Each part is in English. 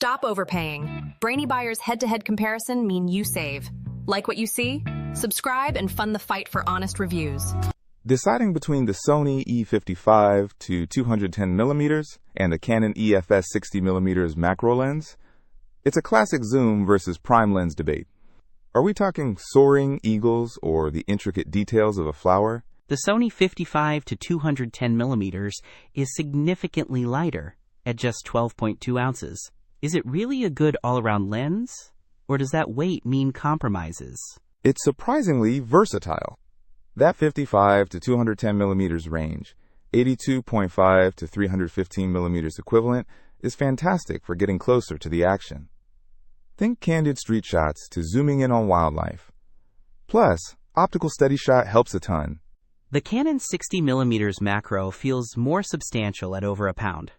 Stop overpaying. Brainy Buyer's head-to-head comparison mean you save. Like what you see? Subscribe and fund the fight for honest reviews. Deciding between the Sony E55 to 210mm and the Canon EF-S 60mm macro lens, it's a classic zoom versus prime lens debate. Are we talking soaring eagles or the intricate details of a flower? The Sony 55 to 210mm is significantly lighter at just 12.2 ounces. Is it really a good all-around lens? Or does that weight mean compromises? It's surprisingly versatile. That 55 to 210mm range, 82.5 to 315mm equivalent, is fantastic for getting closer to the action. Think candid street shots to zooming in on wildlife. Plus, optical steady shot helps a ton. The Canon 60mm macro feels more substantial at over a pound.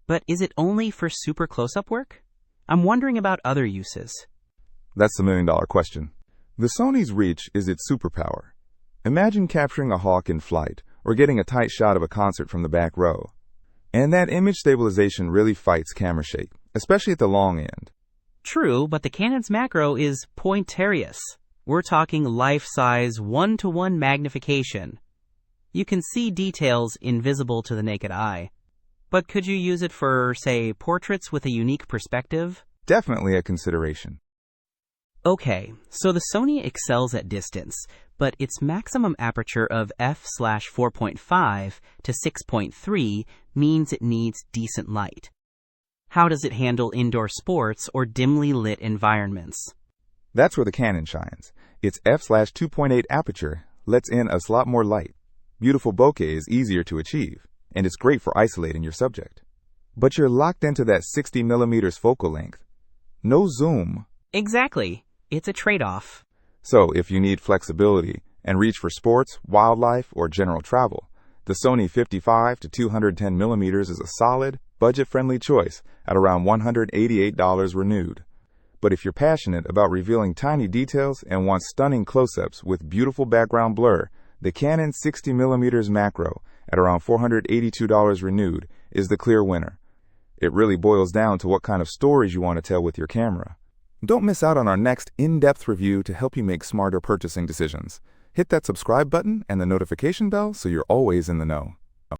But is it only for super close-up work? I'm wondering about other uses. That's the million-dollar question. The Sony's reach is its superpower. Imagine capturing a hawk in flight or getting a tight shot of a concert from the back row. And that image stabilization really fights camera shake, especially at the long end. True, but the Canon's macro is pointerious. We're talking life-size 1-to-1 magnification. You can see details invisible to the naked eye. But could you use it for, say, portraits with a unique perspective? Definitely a consideration. Okay, so the Sony excels at distance, but its maximum aperture of f/4.5 to 6.3 means it needs decent light. How does it handle indoor sports or dimly lit environments? That's where the Canon shines. Its f/2.8 aperture lets in a lot more light. Beautiful bokeh is easier to achieve, and it's great for isolating your subject. But you're locked into that 60mm focal length. No zoom. Exactly. It's a trade-off. So if you need flexibility and reach for sports, wildlife, or general travel, the Sony 55 to 210mm is a solid, budget-friendly choice at around $188 renewed. But if you're passionate about revealing tiny details and want stunning close-ups with beautiful background blur, the Canon 60mm macro at around $482 renewed is the clear winner. It really boils down to what kind of stories you want to tell with your camera. Don't miss out on our next in-depth review to help you make smarter purchasing decisions. Hit that subscribe button and the notification bell so you're always in the know.